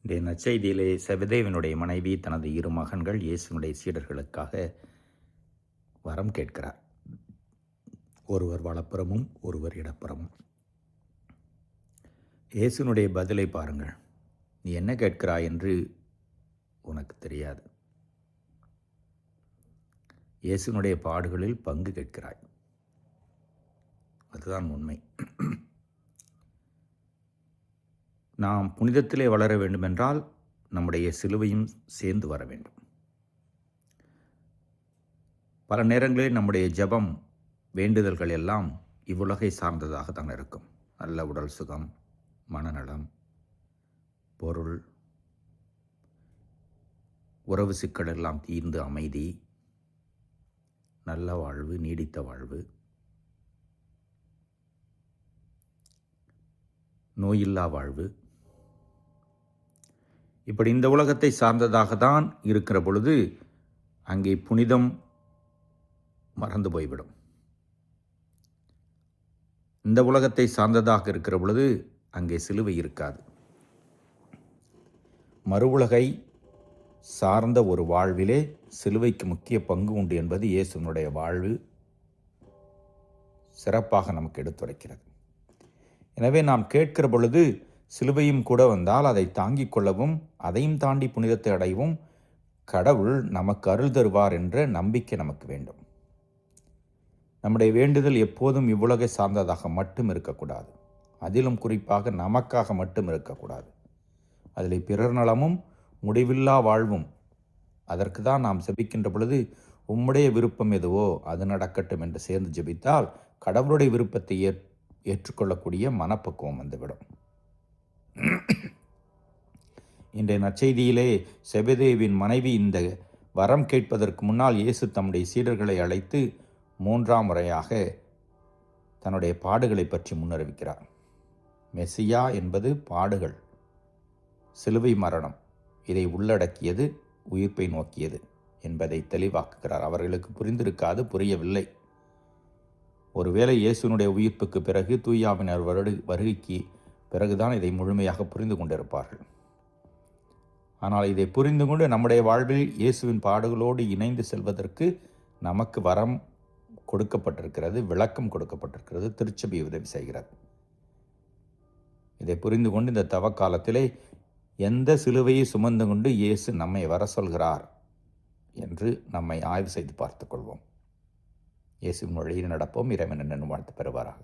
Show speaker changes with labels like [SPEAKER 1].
[SPEAKER 1] இன்றைய நற்செய்தியிலே செபதேவினுடைய மனைவி தனது இரு மகன்கள் இயேசுனுடைய சீடர்களுக்காக வரம் கேட்கிறார். ஒருவர் வலப்புறமும் ஒருவர் இடப்புறமும். இயேசுனுடைய பதிலை பாருங்கள். நீ என்ன கேட்கிறாய் என்று உனக்கு தெரியாது. இயேசுனுடைய பாடுகளில் பங்கு கேட்கிறாய். அதுதான் உண்மை. நாம் புனிதத்திலே வளர வேண்டுமென்றால் நம்முடைய சிலுவையும் சேர்ந்து வர வேண்டும். பல நேரங்களில் நம்முடைய ஜெபம், வேண்டுதல்கள் எல்லாம் இவ்வுலகை சார்ந்ததாக தான் இருக்கும். நல்ல உடல் சுகம், மனநலம், பொருள், உறவு சிக்கல் எல்லாம் தீர்ந்து அமைதி, நல்ல வாழ்வு, நீடித்த வாழ்வு, நோயில்லா வாழ்வு, இப்படி இந்த உலகத்தை சார்ந்ததாக தான் இருக்கிற பொழுது அங்கே புனிதம் மறந்து போய்விடும். இந்த உலகத்தை சார்ந்ததாக இருக்கிற பொழுது அங்கே சிலுவை இருக்காது. மறு உலகை சார்ந்த ஒரு வாழ்விலே சிலுவைக்கு முக்கிய பங்கு உண்டு என்பது இயேசுனுடைய வாழ்வு சிறப்பாக நமக்கு எடுத்துரைக்கிறது. எனவே நாம் கேட்கிற பொழுது சிலுவையும் கூட வந்தால் அதை தாங்கிக் கொள்ளவும், அதையும் தாண்டி புனிதத்தை அடையவும் கடவுள் நமக்கு அருள் தருவார் என்ற நம்பிக்கை நமக்கு வேண்டும். நம்முடைய வேண்டுதல் எப்போதும் இவ்வுலகை சார்ந்ததாக மட்டும் இருக்கக்கூடாது. அதிலும் குறிப்பாக நமக்காக மட்டும் இருக்கக்கூடாது. அதில் பிறர் நலமும் முடிவில்லா வாழ்வும். அதற்கு தான் நாம் ஜெபிக்கின்ற பொழுது உம்முடைய விருப்பம் எதுவோ அது நடக்கட்டும் என்று சேர்ந்து ஜெபித்தால் கடவுளுடைய விருப்பத்தை ஏற்றுக்கொள்ளக்கூடிய மனப்பக்குவம் வந்துவிடும். இன்றைய நற்செய்தியிலே செபதேவின் மனைவி இந்த வரம் கேட்பதற்கு முன்னால் இயேசு தம்முடைய சீடர்களை அழைத்து 3ஆம் முறையாக தன்னுடைய பாடுகளை பற்றி முன்னறிவிக்கிறார். மெசியா என்பது பாடுகள், சிலுவை மரணம், இதை உள்ளடக்கியது, உயிர்ப்பை நோக்கியது என்பதை தெளிவாக்குகிறார். அவர்களுக்கு புரிந்திருக்காது, புரியவில்லை. ஒருவேளை இயேசுனுடைய உயிர்ப்புக்கு பிறகு தூயாவினர் வருகைக்கு பிறகுதான் இதை முழுமையாக புரிந்து கொண்டிருப்பார்கள். ஆனால் இதை புரிந்து கொண்டு நம்முடைய வாழ்வில் இயேசுவின் பாடுகளோடு இணைந்து செல்வதற்கு நமக்கு வரம் கொடுக்கப்பட்டிருக்கிறது, விளக்கம் கொடுக்கப்பட்டிருக்கிறது, திருச்சபை உதவி செய்கிறது. இதை புரிந்து கொண்டு இந்த தவக்காலத்திலே எந்த சிலுவையை சுமந்து கொண்டு இயேசு நம்மை வர சொல்கிறார் என்று நம்மை ஆய்வு செய்து பார்த்துக் கொள்வோம். இயேசுவின் வழியில் நடப்போம். இறைவன் வாழ்த்து பெறுவாராக.